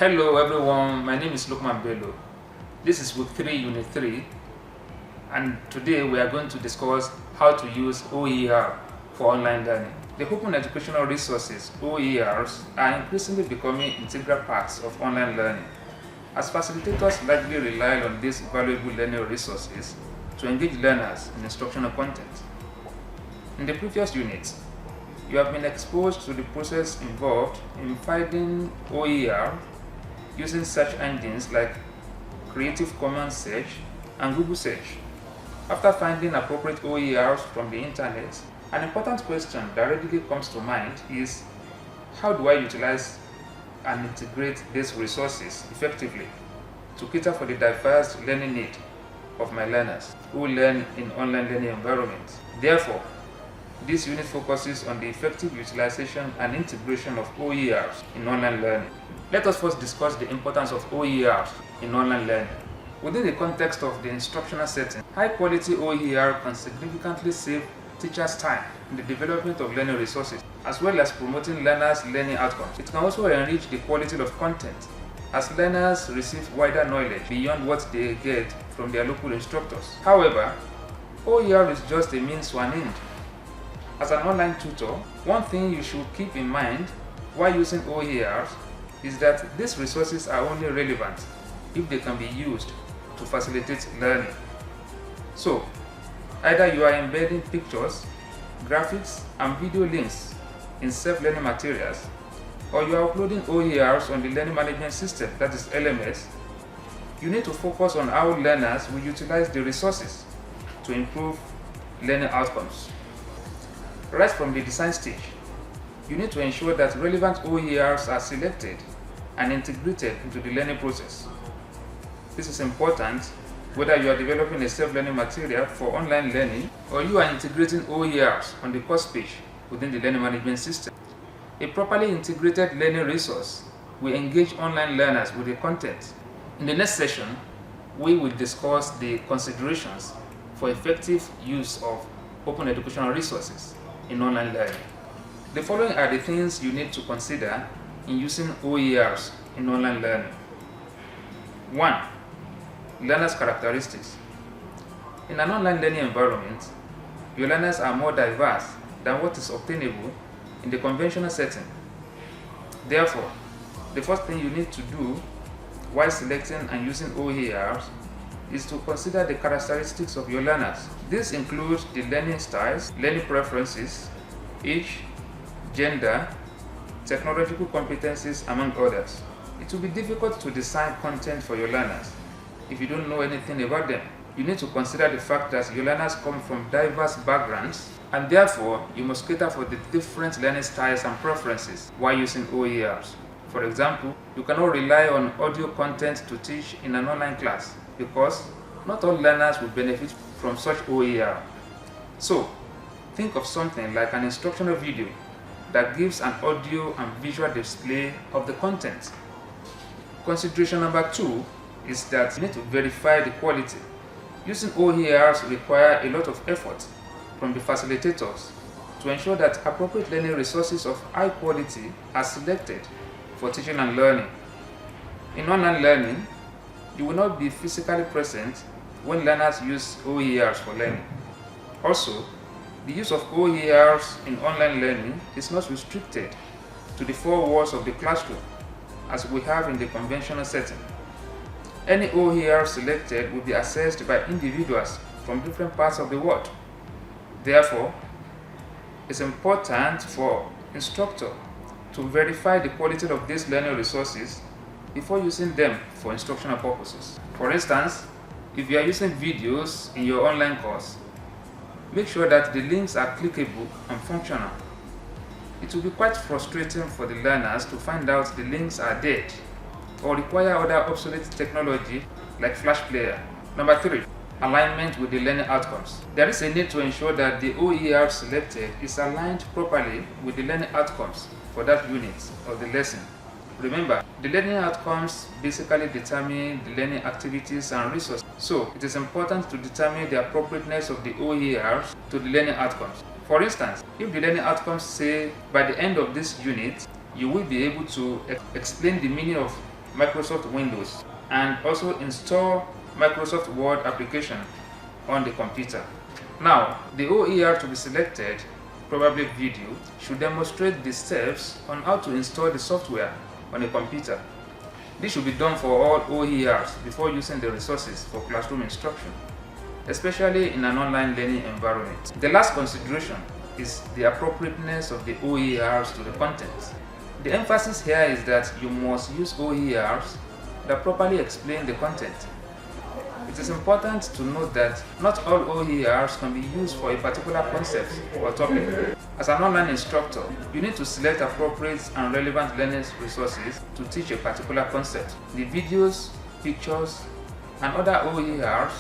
Hello everyone, my name is Lukman Bello. This is Week 3, Unit 3, and today we are going to discuss how to use OER for online learning. The Open Educational Resources, OERs, are increasingly becoming integral parts of online learning, as facilitators largely rely on these valuable learning resources to engage learners in instructional content. In the previous unit, you have been exposed to the process involved in finding OER using search engines like Creative Commons Search and Google Search. After finding appropriate OERs from the internet, an important question that readily comes to mind is, how do I utilize and integrate these resources effectively to cater for the diverse learning need of my learners who learn in online learning environments? Therefore, this unit focuses on the effective utilization and integration of OERs in online learning. Let us first discuss the importance of OERs in online learning. Within the context of the instructional setting, high-quality OER can significantly save teachers' time in the development of learning resources, as well as promoting learners' learning outcomes. It can also enrich the quality of content, as learners receive wider knowledge beyond what they get from their local instructors. However, OER is just a means to an end. As an online tutor, one thing you should keep in mind while using OERs is that these resources are only relevant if they can be used to facilitate learning. So, either you are embedding pictures, graphics, and video links in self-learning materials, or you are uploading OERs on the learning management system, that is LMS, you need to focus on how learners will utilize the resources to improve learning outcomes. Right from the design stage, you need to ensure that relevant OERs are selected and integrated into the learning process. This is important whether you are developing a self-learning material for online learning or you are integrating OERs on the course page within the learning management system. A properly integrated learning resource will engage online learners with the content. In the next session, we will discuss the considerations for effective use of open educational resources in online learning. The following are the things you need to consider in using OERs in online learning. 1. Learners' characteristics. In an online learning environment, your learners are more diverse than what is obtainable in the conventional setting. Therefore, the first thing you need to do while selecting and using OERs is to consider the characteristics of your learners. This includes the learning styles, learning preferences, age, gender, technological competencies, among others. It will be difficult to design content for your learners if you don't know anything about them. You need to consider the fact that your learners come from diverse backgrounds, and therefore you must cater for the different learning styles and preferences while using OERs. For example, you cannot rely on audio content to teach in an online class because not all learners will benefit from such OER. So, think of something like an instructional video that gives an audio and visual display of the content. Consideration number 2 is that you need to verify the quality. Using OERs require a lot of effort from the facilitators to ensure that appropriate learning resources of high quality are selected for teaching and learning. In online learning, you will not be physically present when learners use OERs for learning. Also, the use of OERs in online learning is not restricted to the four walls of the classroom as we have in the conventional setting. Any OER selected will be accessed by individuals from different parts of the world. Therefore, it's important for instructor to verify the quality of these learning resources before using them for instructional purposes. For instance, if you are using videos in your online course, make sure that the links are clickable and functional. It will be quite frustrating for the learners to find out the links are dead or require other obsolete technology like Flash Player. Number 3. Alignment with the learning outcomes. There is a need to ensure that the OER selected is aligned properly with the learning outcomes for that unit of the lesson. Remember, the learning outcomes basically determine the learning activities and resources. So, it is important to determine the appropriateness of the OERs to the learning outcomes. For instance, if the learning outcomes say by the end of this unit, you will be able to explain the meaning of Microsoft Windows and also install Microsoft Word application on the computer. Now, the OER to be selected, probably video, should demonstrate the steps on how to install the software on a computer. This should be done for all OERs before using the resources for classroom instruction, especially in an online learning environment. The last consideration is the appropriateness of the OERs to the content. The emphasis here is that you must use OERs that properly explain the content. It is important to note that not all OERs can be used for a particular concept or topic. As an online instructor, you need to select appropriate and relevant learning resources to teach a particular concept. The videos, pictures, and other OERs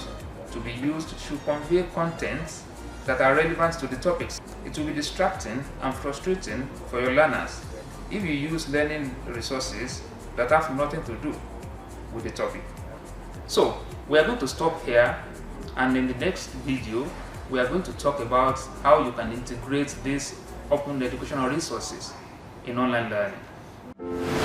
to be used should convey contents that are relevant to the topics. It will be distracting and frustrating for your learners if you use learning resources that have nothing to do with the topic. So, we are going to stop here, and in the next video, we are going to talk about how you can integrate these open educational resources in online learning.